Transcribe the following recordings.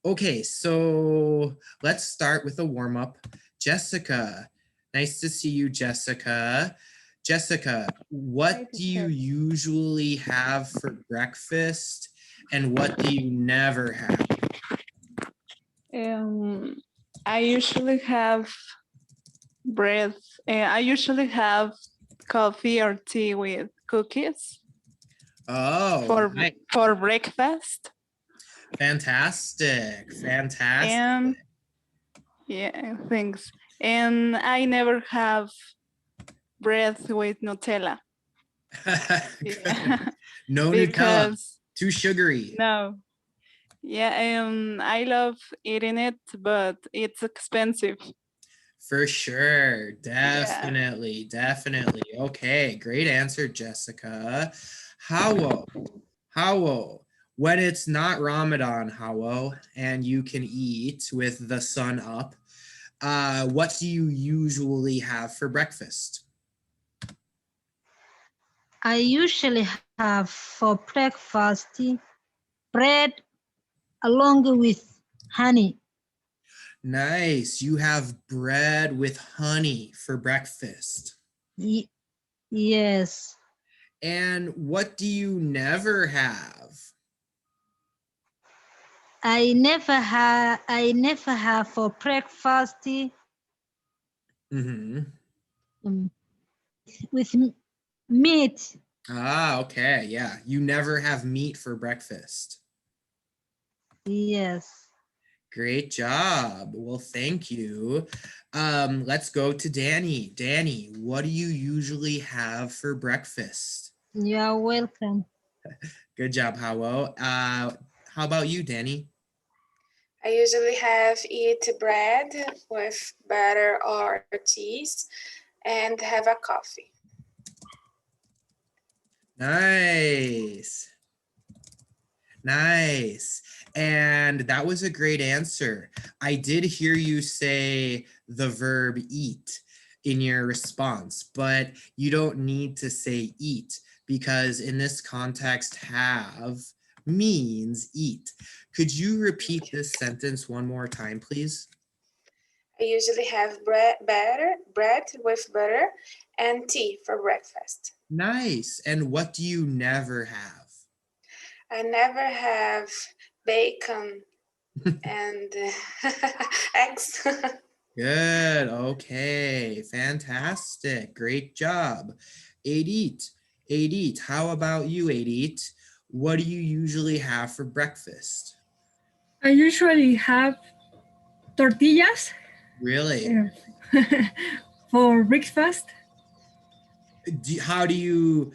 Okay, so let's start with a warm-up. Jessica, nice to see you, Jessica. Jessica, Hi, what do you teacher. usually have for breakfast and what do you never have? Um, I usually have bread. I usually have coffee or tea with cookies Oh, for nice. for breakfast. Fantastic. Fantastic. And yeah, thanks. And I never have bread with Nutella. Good. Yeah, No Nutella. because Too sugary. no. Yeah, I love eating it, but it's expensive. For sure. Yeah. Definitely. Definitely. Okay. Great answer, Jessica. How? How? When it's not Ramadan, how? And you can eat with the sun up, what do you usually have for breakfast? I usually have for breakfast bread along with honey. Nice. You have bread with honey for breakfast. Y- yes, And what do you never have? I never have for breakfast Mm-hmm. um, with meat. Ah, okay. Yeah. You never have meat for breakfast. Yes, Great job. Well, thank you. Let's go to Danny. Danny, what do you usually have for breakfast? you are welcome. Good job, Hawo. How about you, Danny? I usually have eat bread with butter or cheese and have a coffee. Nice. Nice. And that was a great answer. I did hear you say the verb eat in your response, but you don't need to say eat because in this context, have means eat. Could you repeat this sentence one more time, please? I usually have bread with butter and tea for breakfast. Nice. And what do you never have? I never have bacon and eggs. Good. Okay. Fantastic. Great job. Edith. Edith, how about you, Edith? What do you usually have for breakfast? I usually have tortillas Really? for breakfast. How do you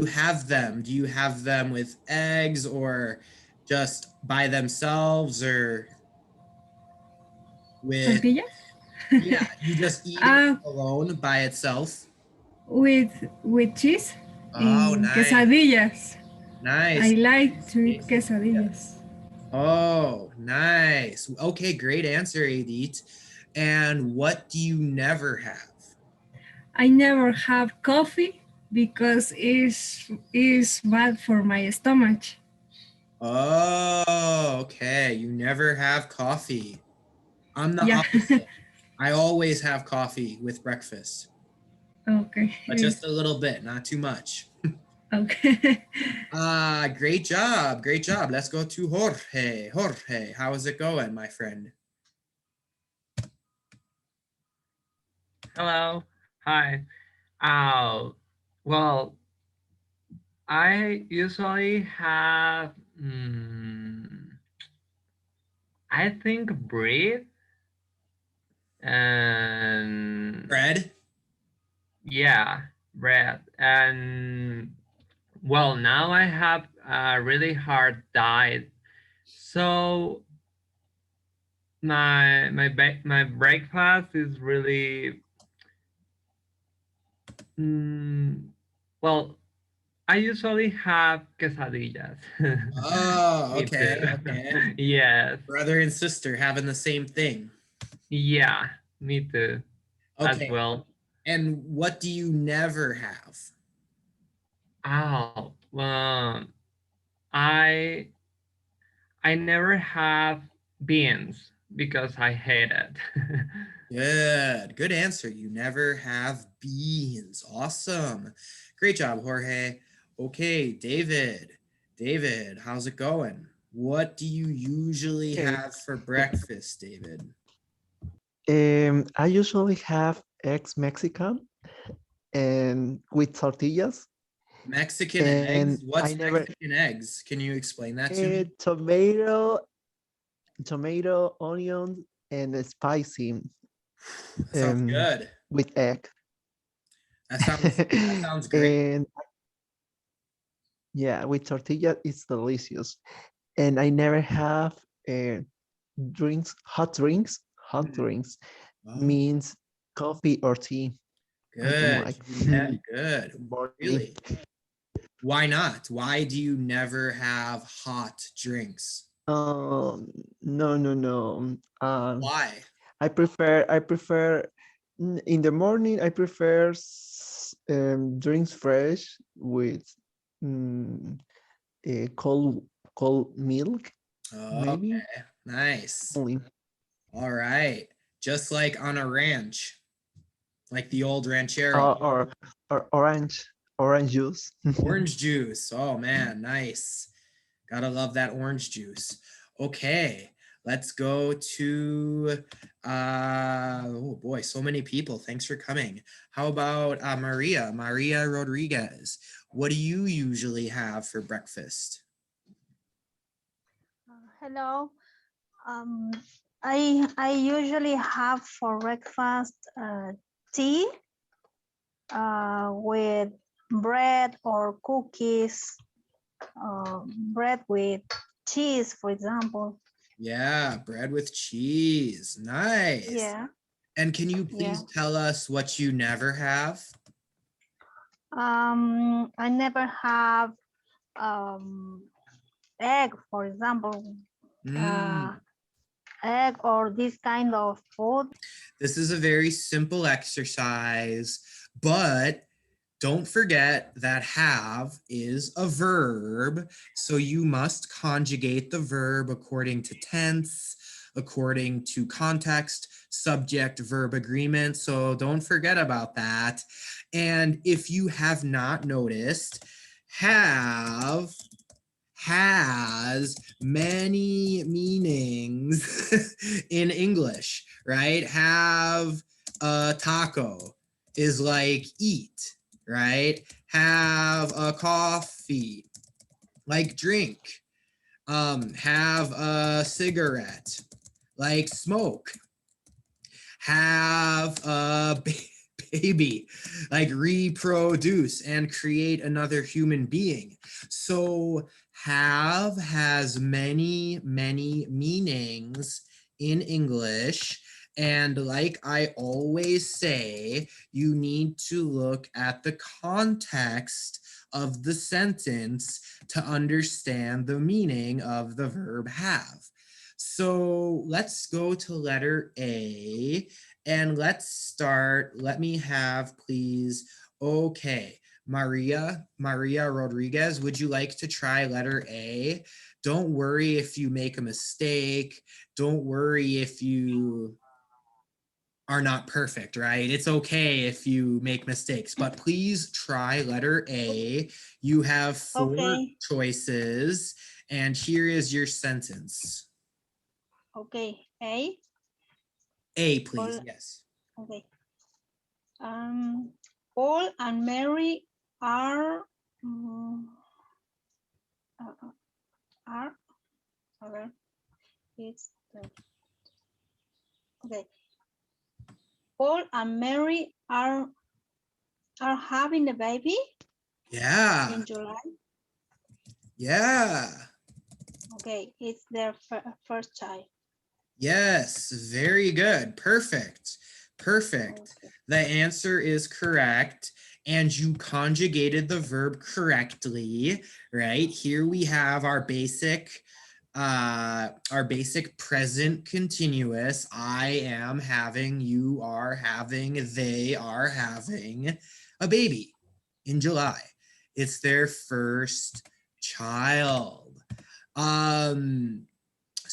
have them? Do you have them with eggs or just by themselves or with Tortillas yeah, you just eat it uh, alone by itself? with cheese Oh, and nice. quesadillas. I Nice. like to eat Yeah. quesadillas. Oh, nice. Okay, great answer, Edith. And what do you never have? I never have coffee because it's bad for my stomach. Oh, okay. You never have coffee. I'm the Yeah. opposite. I always have coffee with breakfast, but Okay. just a little bit, not too much. Okay. Great job. Great job. Let's go to Jorge. Jorge, how is it going, my friend? Hello. Hi. Uh, well, I usually have, I think bread and Bread? yeah, bread. And well, now I have a really hard diet. So my breakfast is really, well, I usually have quesadillas. Oh, Me okay. too. Okay. Yes. Brother and sister having the same thing. Yeah, me too. As Okay. well. And what do you never have? Oh, I never have beans because I hate it. Good answer. You never have beans. Awesome. Great job, Jorge. Okay, David. David, how's it going? What do you usually Okay. have for breakfast, David? I usually have eggs Mexican and with tortillas Mexican and eggs? What's I never Mexican eggs? Can you explain that to me? tomato, onions, and spicy That sounds good. with egg. That sounds great. And yeah, with tortilla, it's delicious. And I never have drinks, hot drinks. Hot Mm. drinks Oh, means coffee or tea. I don't good. like. Good. Morning. Really? Why not? Why do you never have hot drinks? No, no, no. Why? I prefer in the morning. I prefer drinks fresh with cold milk, maybe. Okay, nice. Only. All right. Just like on a ranch, like the old ranchero. Or orange juice. Orange juice. Oh man, nice. Gotta love that orange juice. Okay, let's go to oh boy, so many people. Thanks for coming. How about Maria Rodriguez? What do you usually have for breakfast? Hello. Um, I usually have for breakfast tea with bread or cookies. Bread with cheese, for example. Yeah, bread with cheese. Nice. Yeah. And can you please tell us what you never have? I never have egg, for example. Egg or this kind of food. This is a very simple exercise, but don't forget that have is a verb. So you must conjugate the verb according to tense, according to context, subject, verb agreement. So don't forget about that. And if you have not noticed, have has many meanings in English, right? Have a taco is like eat, right? Have a coffee, like drink. Have a cigarette, like smoke. Have a baby, like reproduce and create another human being. So have has many meanings in English. And like I always say, you need to look at the context of the sentence to understand the meaning of the verb have. So let's go to letter A and let's start. Let me have, please. Okay. Maria Rodriguez, would you like to try letter A? Don't worry if you make a mistake. Don't worry if you are not perfect, right? It's okay if you make mistakes, but please try letter A. You have 4 choices, and here is your sentence. Okay, A. A, please, yes. Okay. Paul and Mary are it's okay. Paul and Mary are having a baby. Yeah. In July. Yeah. Okay, it's their first child. Yes, very good. Perfect. Perfect. Okay. The answer is correct. And you conjugated the verb correctly, right? Here we have our basic present continuous. I am having, you are having, they are having a baby in July. It's their first child.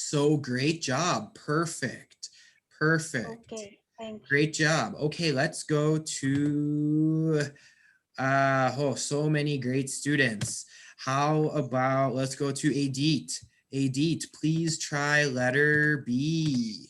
So great job. Perfect. Perfect. Okay, thank you. Great job. Okay, let's go to so many great students. How about let's go to Adit. Adit, please try letter B.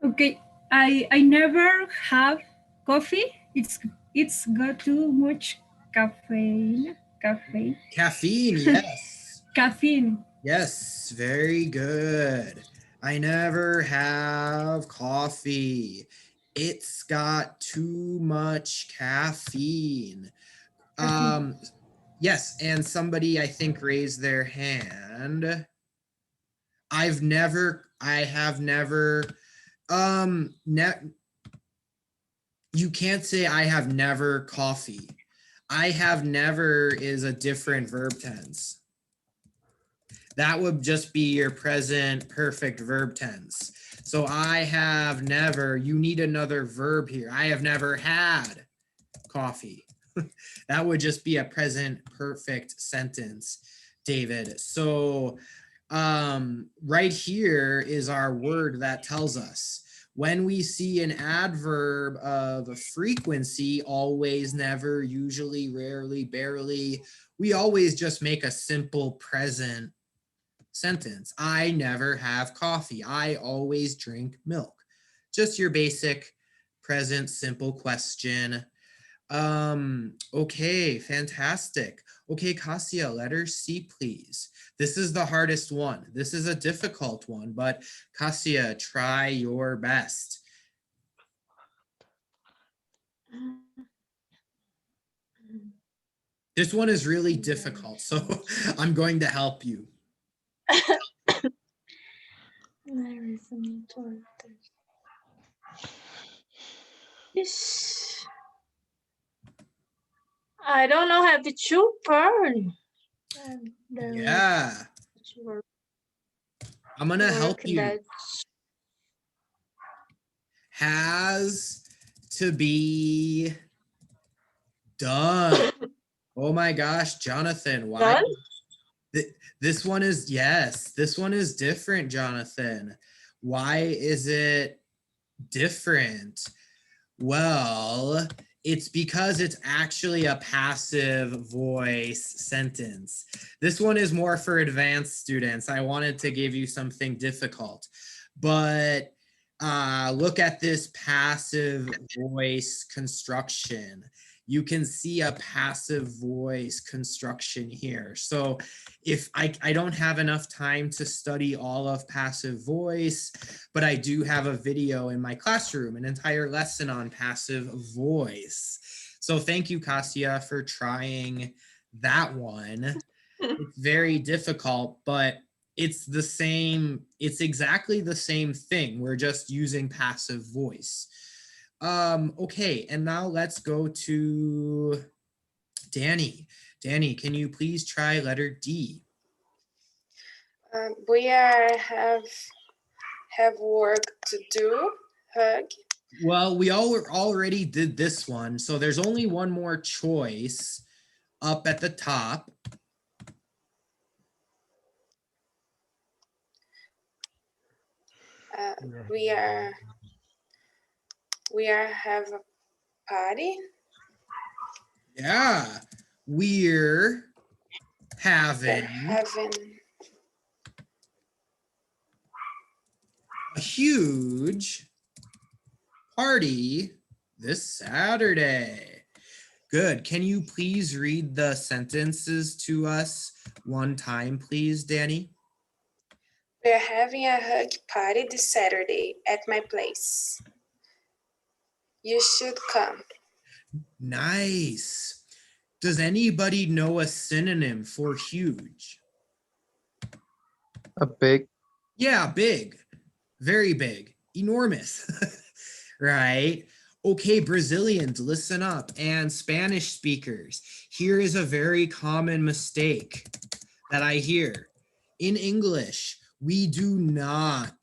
Okay, I never have coffee. It's got too much caffeine. Caffeine, yes. Caffeine. Yes, very good. I never have coffee. It's got too much caffeine. Yes, and somebody I think raised their hand. I have never, you can't say I have never coffee. I have never is a different verb tense. That would just be your present perfect verb tense. So I have never, you need another verb here. I have never had coffee. That would just be a present perfect sentence, David. So right here is our word that tells us when we see an adverb of frequency, always, never, usually, rarely, barely, we always just make a simple present sentence. I never have coffee. I always drink milk. Just your basic present simple question. Okay, fantastic. Okay, Kasia, letter C, please. This is the hardest one. This is a difficult one, but Kasia, try your best. This one is really difficult, so I'm going to help you. I don't know how to choose burn. Yeah, I'm gonna help you. Has to be done. Oh my gosh, Jonathan, why? Done? This one is, yes, this one is different, Jonathan. Why is it different? Well, it's because it's actually a passive voice sentence. This one is more for advanced students. I wanted to give you something difficult, but look at this passive voice construction. You can see a passive voice construction here. So if I don't have enough time to study all of passive voice, but I do have a video in my classroom, an entire lesson on passive voice. So thank you, Kasia, for trying that one. It's very difficult, but it's the same, it's exactly the same thing. We're just using passive voice. Okay, and now let's go to Danny. Danny, can you please try letter D? We have work to do. Hug. Well, we already did this one, so there's only one more choice up at the top. We have a party. Yeah, we're having a huge party this Saturday. Good. Can you please read the sentences to us one time, please, Danny? We're having a hug party this Saturday at my place. You should come. Nice. Does anybody know a synonym for huge? A big. Yeah, big. Very big. Enormous. Right? Okay, Brazilians, listen up. And Spanish speakers, here is a very common mistake that I hear. In English, we do not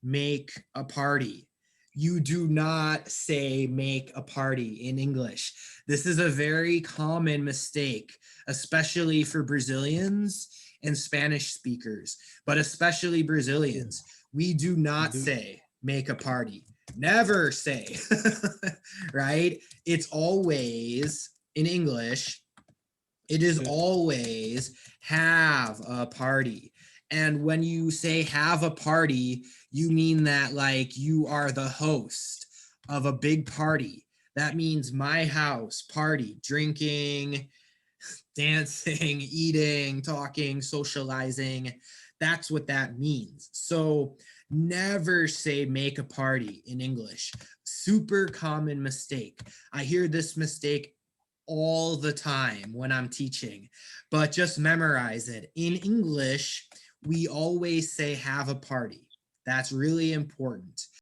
make a party. You do not say make a party in English. This is a very common mistake, especially for Brazilians and Spanish speakers, but especially Brazilians. We do not say make a party. Never say, right? It's always in English, it is always have a party. And when you say have a party, you mean that like you are the host of a big party. That means my house party, drinking, dancing, eating, talking, socializing. That's what that means. So never say make a party in English. Super common mistake. I hear this mistake all the time when I'm teaching, but just memorize it. In English, we always say have a party. That's really important.